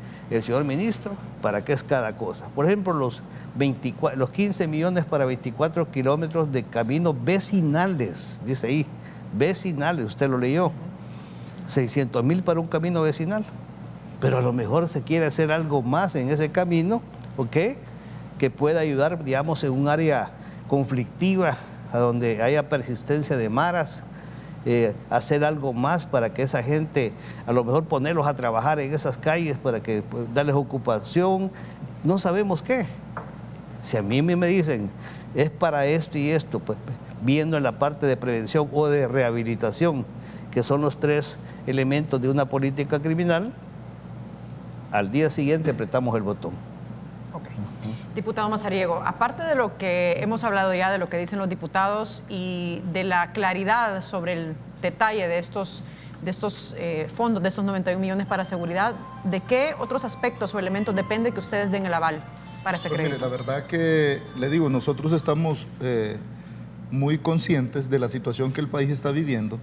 señor ministro para qué es cada cosa. Por ejemplo, los 15 millones para 24 kilómetros de caminos vecinales, dice ahí, vecinales, usted lo leyó, 600,000 para un camino vecinal, pero a lo mejor se quiere hacer algo más en ese camino, ¿ok?, que pueda ayudar, digamos, en un área conflictiva, a donde haya persistencia de maras, hacer algo más para que esa gente, a lo mejor ponerlos a trabajar en esas calles para que darles ocupación, no sabemos qué. Si a mí me dicen, es para esto y esto, pues viendo en la parte de prevención o de rehabilitación, que son los 3 elementos de una política criminal, al día siguiente apretamos el botón. Diputado Mazariego, aparte de lo que hemos hablado ya, de lo que dicen los diputados y de la claridad sobre el detalle de estos fondos, de estos 91 millones para seguridad, ¿de qué otros aspectos o elementos depende que ustedes den el aval para este crédito? Mire, la verdad que, le digo, nosotros estamos muy conscientes de la situación que el país está viviendo.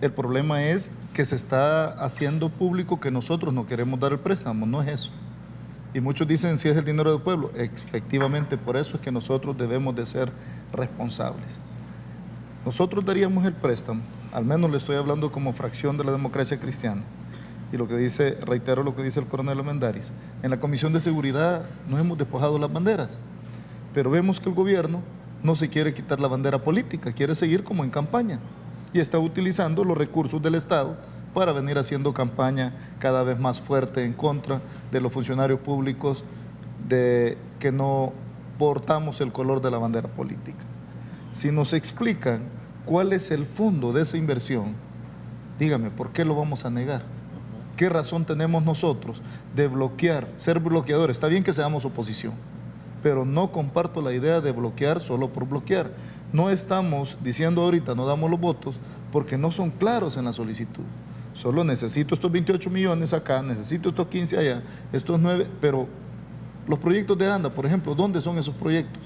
El problema es que se está haciendo público que nosotros no queremos dar el préstamo, no es eso. Y muchos dicen si es el dinero del pueblo. Efectivamente, por eso es que nosotros debemos de ser responsables. Nosotros daríamos el préstamo, al menos le estoy hablando como fracción de la democracia cristiana. Y lo que dice, reitero lo que dice el coronel Almendaris, en la Comisión de Seguridad nos hemos despojado las banderas, pero vemos que el gobierno no se quiere quitar la bandera política, quiere seguir como en campaña y está utilizando los recursos del Estado para venir haciendo campaña cada vez más fuerte en contra de los funcionarios públicos de que no portamos el color de la bandera política. Si nos explican cuál es el fondo de esa inversión, dígame, ¿por qué lo vamos a negar? ¿Qué razón tenemos nosotros de bloquear, ser bloqueadores? Está bien que seamos oposición, pero no comparto la idea de bloquear solo por bloquear. No estamos diciendo ahorita no damos los votos porque no son claros en la solicitud. Solo necesito estos 28 millones acá, necesito estos 15 allá, estos 9, pero los proyectos de ANDA, por ejemplo, ¿dónde son esos proyectos?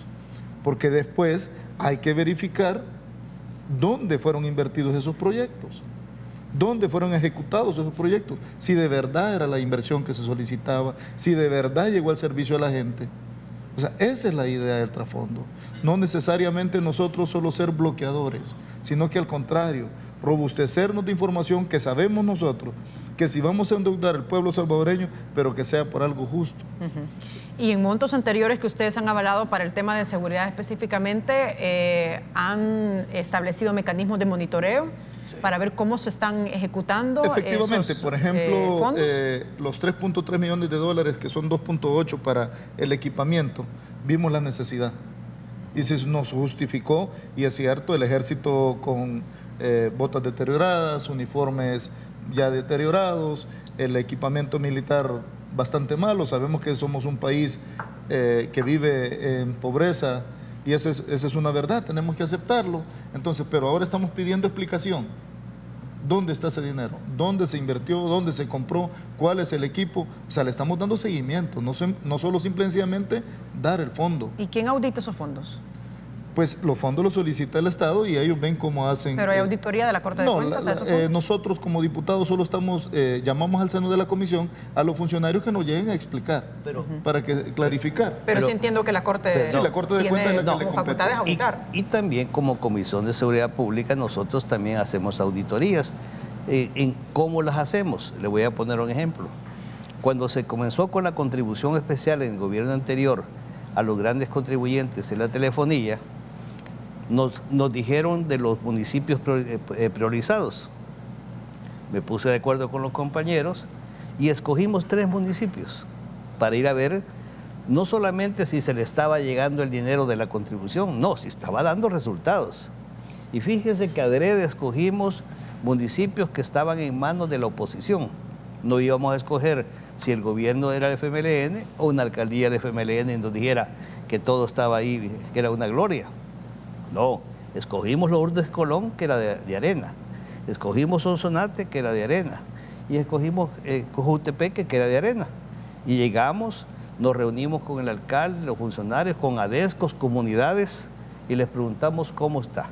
Porque después hay que verificar dónde fueron invertidos esos proyectos, dónde fueron ejecutados esos proyectos, si de verdad era la inversión que se solicitaba, si de verdad llegó al servicio a la gente. O sea, esa es la idea del trasfondo. No necesariamente nosotros solo ser bloqueadores, sino que al contrario, robustecernos de información que sabemos nosotros, que si vamos a endeudar al pueblo salvadoreño, pero que sea por algo justo. Y en montos anteriores que ustedes han avalado para el tema de seguridad específicamente, ¿han establecido mecanismos de monitoreo para ver cómo se están ejecutando efectivamente, esos por ejemplo, fondos? Los 3.3 millones de dólares, que son 2.8 para el equipamiento, vimos la necesidad y se nos justificó, y es cierto, el ejército con botas deterioradas, uniformes ya deteriorados, el equipamiento militar bastante malo. Sabemos que somos un país que vive en pobreza y esa es una verdad, tenemos que aceptarlo. Entonces, pero ahora estamos pidiendo explicación. ¿Dónde está ese dinero? ¿Dónde se invirtió? ¿Dónde se compró? ¿Cuál es el equipo? O sea, le estamos dando seguimiento, no solo simplemente dar el fondo. ¿Y quién audita esos fondos? Pues los fondos los solicita el Estado y ellos ven cómo hacen. ¿Pero hay auditoría de la Corte de Cuentas a esos fondos? Nosotros como diputados solo llamamos al seno de la comisión a los funcionarios que nos lleguen a explicar, para clarificar. Pero sí entiendo que la Corte, la Corte de Cuentas es la que le compete. Facultades a auditar. Y también como Comisión de Seguridad Pública nosotros también hacemos auditorías. ¿En cómo las hacemos? Le voy a poner un ejemplo. Cuando se comenzó con la contribución especial en el gobierno anterior a los grandes contribuyentes en la telefonía, nos dijeron de los municipios priorizados. Me puse de acuerdo con los compañeros y escogimos 3 municipios para ir a ver no solamente si se le estaba llegando el dinero de la contribución, no, si estaba dando resultados. Y fíjense que adrede escogimos municipios que estaban en manos de la oposición. No íbamos a escoger si el gobierno era el FMLN o una alcaldía del FMLN en donde dijera que todo estaba ahí, que era una gloria. No, escogimos Lourdes Colón, que era de Arena. Escogimos Sonsonate, que era de Arena. Y escogimos Cojutepeque, que era de Arena. Y llegamos, nos reunimos con el alcalde, los funcionarios, con ADESCOS, comunidades, y les preguntamos cómo está.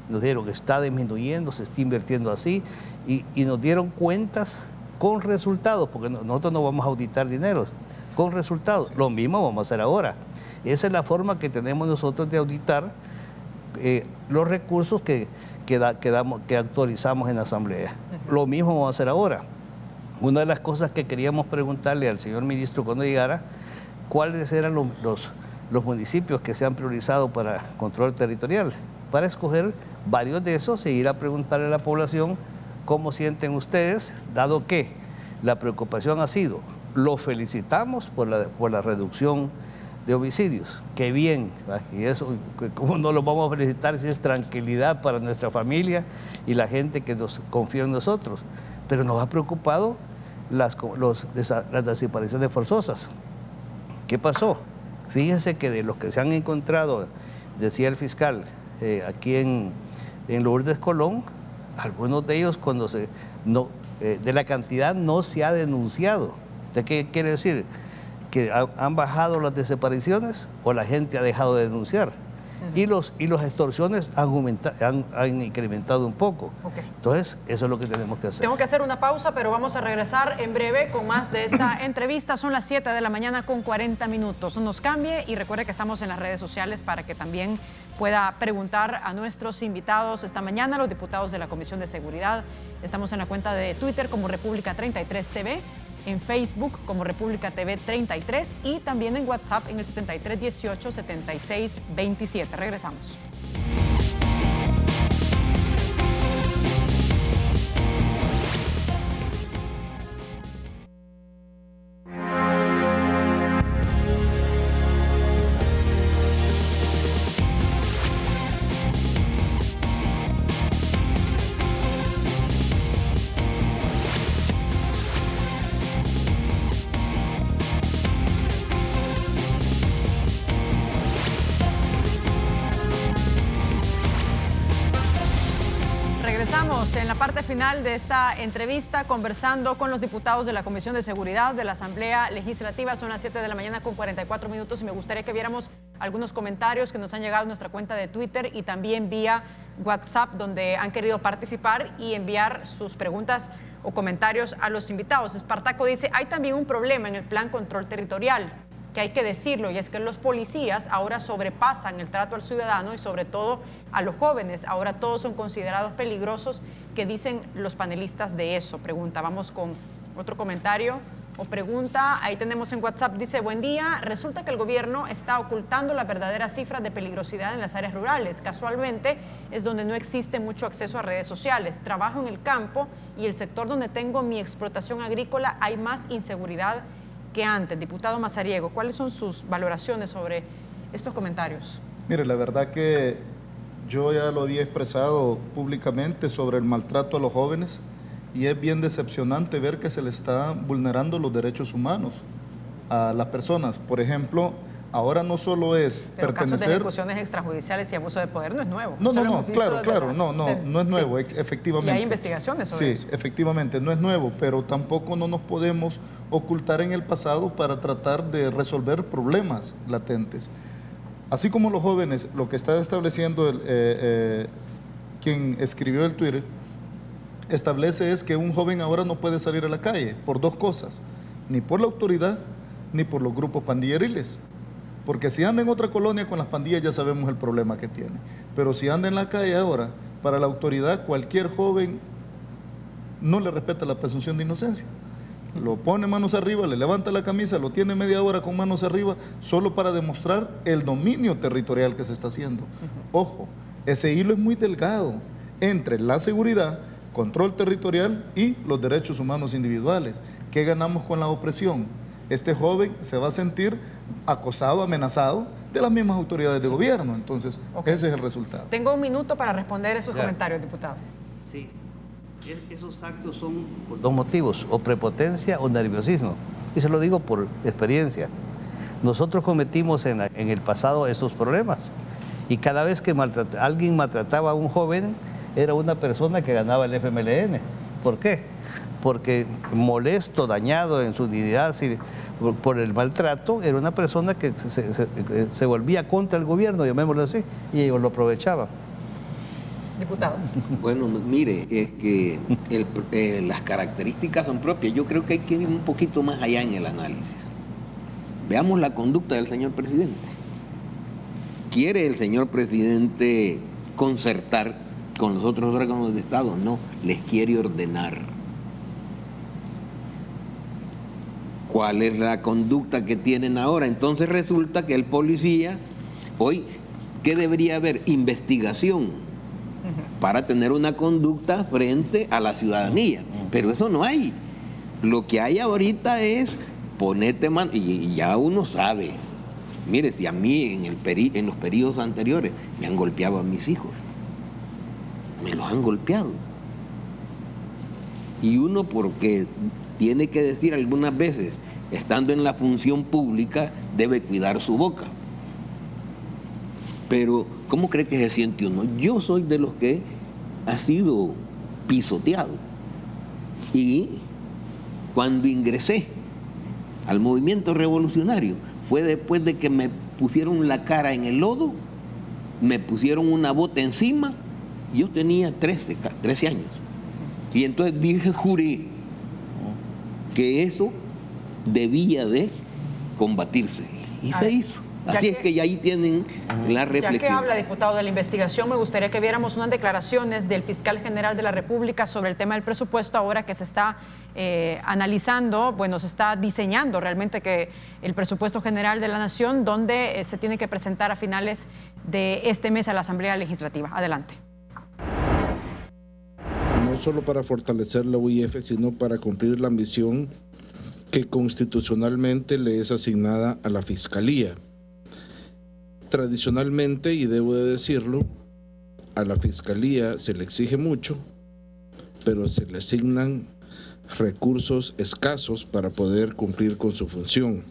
Nos dijeron que está disminuyendo, se está invirtiendo así, y nos dieron cuentas con resultados, porque nosotros no vamos a auditar dineros, con resultados. Lo mismo vamos a hacer ahora. Esa es la forma que tenemos nosotros de auditar los recursos que autorizamos en la Asamblea. Lo mismo vamos a hacer ahora. Una de las cosas que queríamos preguntarle al señor ministro cuando llegara, cuáles eran los municipios que se han priorizado para control territorial, para escoger varios de esos e ir a preguntarle a la población cómo sienten ustedes, dado que la preocupación ha sido, los felicitamos por la reducción de homicidios, qué bien, ¿verdad? Y eso, ¿cómo no lo vamos a felicitar si es tranquilidad para nuestra familia y la gente que nos confía en nosotros? Pero nos ha preocupado las desapariciones forzosas. ¿Qué pasó? Fíjense que de los que se han encontrado, decía el fiscal, aquí en Lourdes Colón, algunos de ellos de la cantidad no se ha denunciado. ¿Qué quiere decir? Que han bajado las desapariciones o la gente ha dejado de denunciar. Y los extorsiones han incrementado un poco. Okay. Entonces, eso es lo que tenemos que hacer. Tengo que hacer una pausa, pero vamos a regresar en breve con más de esta entrevista. Son las 7 de la mañana con 40 minutos. No nos cambie y recuerde que estamos en las redes sociales para que también pueda preguntar a nuestros invitados esta mañana, los diputados de la Comisión de Seguridad. Estamos en la cuenta de Twitter como República 33 TV, en Facebook como República TV 33 y también en WhatsApp en el 7318-7627. Regresamos. En la parte final de esta entrevista, conversando con los diputados de la Comisión de Seguridad de la Asamblea Legislativa. Son las 7 de la mañana con 44 minutos y me gustaría que viéramos algunos comentarios que nos han llegado a nuestra cuenta de Twitter y también vía WhatsApp, donde han querido participar y enviar sus preguntas o comentarios a los invitados. Espartaco dice, hay también un problema en el plan control territorial, que hay que decirlo, y es que los policías ahora sobrepasan el trato al ciudadano y sobre todo a los jóvenes. Ahora todos son considerados peligrosos. ¿Qué dicen los panelistas de eso? Pregunta. Vamos con otro comentario o pregunta. Ahí tenemos en WhatsApp, dice, buen día, resulta que el gobierno está ocultando las verdaderas cifras de peligrosidad en las áreas rurales. Casualmente es donde no existe mucho acceso a redes sociales. Trabajo en el campo y el sector donde tengo mi explotación agrícola hay más inseguridad que antes. Diputado Mazariego, ¿cuáles son sus valoraciones sobre estos comentarios? Mire, la verdad que yo ya lo había expresado públicamente sobre el maltrato a los jóvenes y es bien decepcionante ver que se le está vulnerando los derechos humanos a las personas. Por ejemplo, ahora no solo es pero pertenecer... casos de ejecuciones extrajudiciales y abuso de poder no es nuevo. No, claro, no es nuevo, sí. Efectivamente. Y hay investigaciones sobre eso. Sí, efectivamente, no es nuevo, pero tampoco no nos podemos ocultar en el pasado para tratar de resolver problemas latentes. Así como los jóvenes, lo que está estableciendo quien escribió el Twitter, establece es que un joven ahora no puede salir a la calle por dos cosas, ni por la autoridad, ni por los grupos pandilleriles. Porque si anda en otra colonia con las pandillas ya sabemos el problema que tiene. Pero si anda en la calle ahora, para la autoridad cualquier joven no le respeta la presunción de inocencia. Lo pone manos arriba, le levanta la camisa, lo tiene media hora con manos arriba, solo para demostrar el dominio territorial que se está haciendo. Ojo, ese hilo es muy delgado entre la seguridad, control territorial y los derechos humanos individuales. ¿Qué ganamos con la opresión? este joven se va a sentir acosado, amenazado de las mismas autoridades de gobierno. Entonces, ese es el resultado. Tengo un minuto para responder esos comentarios, diputado. Sí, esos actos son por dos motivos, o prepotencia o nerviosismo. Y se lo digo por experiencia. Nosotros cometimos en el pasado esos problemas. Y cada vez que alguien maltrataba a un joven, era una persona que ganaba el FMLN. ¿Por qué? Porque molesto, dañado en su dignidad por el maltrato, era una persona que se volvía contra el gobierno, llamémoslo así, y ellos lo aprovechaban. Diputado. Bueno, mire, es que las características son propias. Yo creo que hay que ir un poquito más allá en el análisis. Veamos la conducta del señor presidente. ¿Quiere el señor presidente concertar con los otros órganos de Estado? No, les quiere ordenar. ¿Cuál es la conducta que tienen ahora? Entonces resulta que el policía, hoy, ¿qué debería haber? Investigación para tener una conducta frente a la ciudadanía. Pero eso no hay. Lo que hay ahorita es ponete mano, y ya uno sabe. Mire, si a mí en los periodos anteriores me han golpeado a mis hijos, me los han golpeado. Y uno, porque tiene que decir algunas veces, estando en la función pública, debe cuidar su boca. Pero, ¿cómo cree que se siente uno? Yo soy de los que ha sido pisoteado. Y cuando ingresé al movimiento revolucionario, fue después de que me pusieron la cara en el lodo, me pusieron una bota encima. Yo tenía 13 años. Y entonces juré que eso debía de combatirse. Y se hizo. Así es que ahí tienen la reflexión. Ya que habla, diputado, de la investigación, me gustaría que viéramos unas declaraciones del fiscal general de la República sobre el tema del presupuesto, ahora que se está analizando, bueno, se está diseñando realmente que el presupuesto general de la Nación, donde se tiene que presentar a finales de este mes a la Asamblea Legislativa. Adelante. No solo para fortalecer la UIF, sino para cumplir la misión que constitucionalmente le es asignada a la Fiscalía. Tradicionalmente, y debo de decirlo, a la Fiscalía se le exige mucho, pero se le asignan recursos escasos para poder cumplir con su función.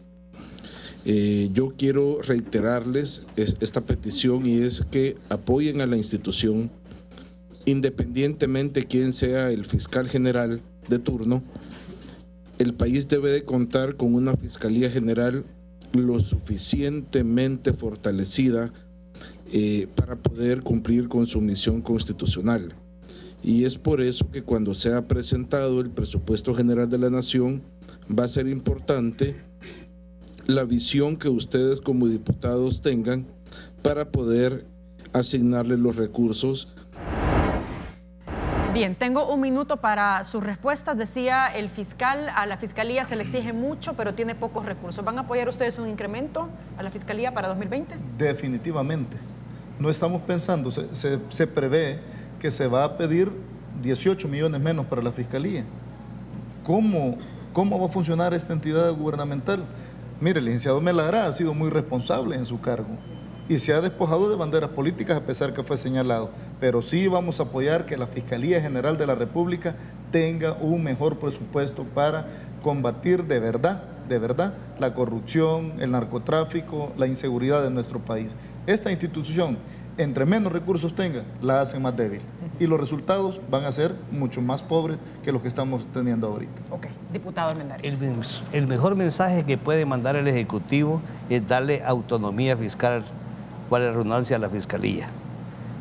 Yo quiero reiterarles esta petición, y es que apoyen a la institución, independientemente quién sea el fiscal general de turno. El país debe de contar con una Fiscalía General lo suficientemente fortalecida para poder cumplir con su misión constitucional. Y es por eso que cuando sea presentado el presupuesto general de la Nación, va a ser importante la visión que ustedes como diputados tengan para poder asignarle los recursos. Bien, tengo un minuto para sus respuestas. Decía el fiscal, a la Fiscalía se le exige mucho, pero tiene pocos recursos. ¿Van a apoyar ustedes un incremento a la Fiscalía para 2020? Definitivamente. No estamos pensando, se prevé que se va a pedir 18 millones menos para la Fiscalía. ¿Cómo va a funcionar esta entidad gubernamental? Mire, el licenciado Melara ha sido muy responsable en su cargo y se ha despojado de banderas políticas a pesar que fue señalado. Pero sí vamos a apoyar que la Fiscalía General de la República tenga un mejor presupuesto para combatir de verdad, la corrupción, el narcotráfico, la inseguridad de nuestro país. Esta institución, entre menos recursos tenga, la hace más débil. Y los resultados van a ser mucho más pobres que los que estamos teniendo ahorita. Ok, diputado Armendáriz. El mejor mensaje que puede mandar el Ejecutivo es darle autonomía fiscal, vale la redundancia, a la Fiscalía,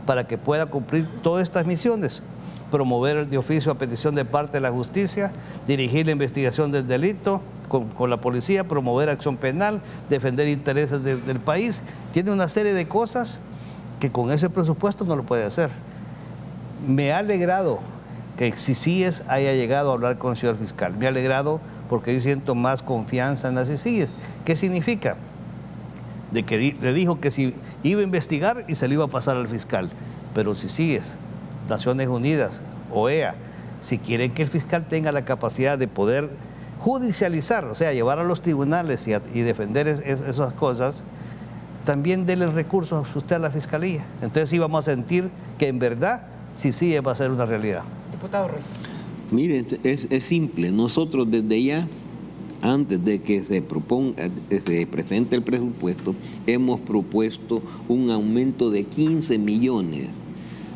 para que pueda cumplir todas estas misiones: promover de oficio a petición de parte de la justicia, dirigir la investigación del delito con la policía, promover acción penal, defender intereses del país. Tiene una serie de cosas que con ese presupuesto no lo puede hacer. Me ha alegrado que CICIES haya llegado a hablar con el señor fiscal. Me ha alegrado porque yo siento más confianza en las CICIES. ¿Qué significa? De que le dijo que si iba a investigar y se le iba a pasar al fiscal. Pero CICIES, Naciones Unidas, OEA, si quieren que el fiscal tenga la capacidad de poder judicializar, o sea, llevar a los tribunales y defender esas cosas, también denle recursos a usted a la Fiscalía. Entonces sí vamos a sentir que en verdad sí va a ser una realidad. Diputado Ruiz. Miren, es simple. Nosotros desde ya, antes de que se presente el presupuesto, hemos propuesto un aumento de 15 millones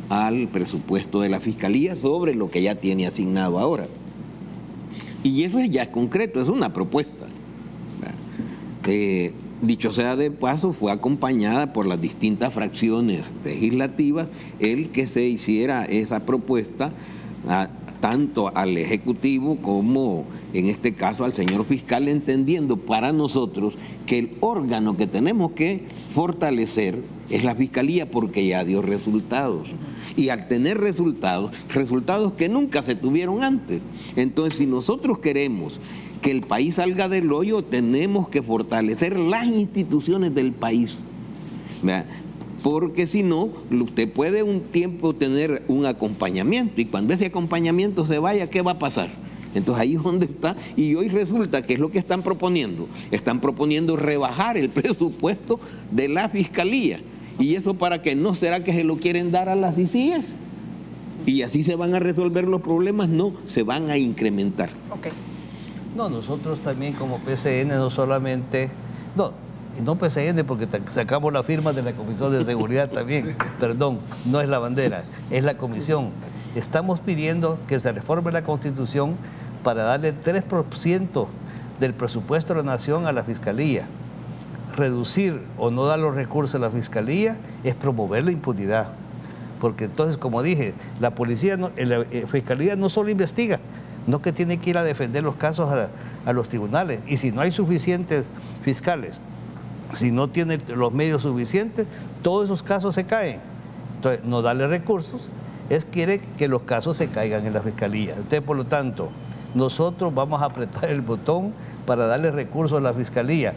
al presupuesto de la Fiscalía sobre lo que ya tiene asignado ahora. Y eso ya es concreto, es una propuesta. Dicho sea de paso, fue acompañada por las distintas fracciones legislativas el que se hiciera esa propuesta tanto al Ejecutivo como en este caso al señor fiscal, entendiendo para nosotros que el órgano que tenemos que fortalecer es la Fiscalía porque ya dio resultados. Y al tener resultados que nunca se tuvieron antes. Entonces, si nosotros queremos que el país salga del hoyo, tenemos que fortalecer las instituciones del país, ¿verdad? Porque si no, usted puede un tiempo tener un acompañamiento y cuando ese acompañamiento se vaya, ¿qué va a pasar? Entonces ahí es donde está, y hoy resulta que es lo que están proponiendo. Están proponiendo rebajar el presupuesto de la Fiscalía. ¿Y eso para qué? ¿No será que se lo quieren dar a las ICIES? ¿Y así se van a resolver los problemas? No, se van a incrementar. Okay. No, nosotros también como PCN no solamente... No PCN porque sacamos la firma de la Comisión de Seguridad también, perdón, no es la bandera, es la comisión. Estamos pidiendo que se reforme la Constitución para darle 3% del presupuesto de la Nación a la Fiscalía. Reducir o no dar los recursos a la Fiscalía es promover la impunidad. Porque entonces, como dije, la policía, la Fiscalía no solo investiga, no que tiene que ir a defender los casos a los tribunales. Y si no hay suficientes fiscales, si no tiene los medios suficientes, todos esos casos se caen. Entonces, no darle recursos quiere que los casos se caigan en la Fiscalía. Entonces, por lo tanto, nosotros vamos a apretar el botón para darle recursos a la Fiscalía.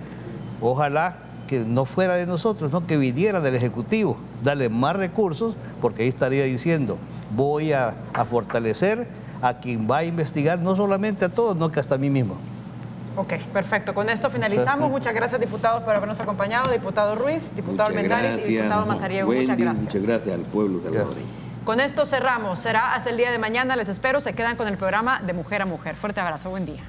Ojalá que no fuera de nosotros, ¿no? Que viniera del Ejecutivo, darle más recursos, porque ahí estaría diciendo, voy a fortalecer a quien va a investigar, no solamente a todos, no que hasta a mí mismo. Ok, perfecto. Con esto finalizamos. Muchas gracias, diputados, por habernos acompañado. Diputado Ruiz, diputado Almendaris y diputado Mazariego. Wendy, muchas gracias. Muchas gracias al pueblo salvadoreño. Con esto cerramos. Será hasta el día de mañana. Les espero. Se quedan con el programa de Mujer a Mujer. Fuerte abrazo. Buen día.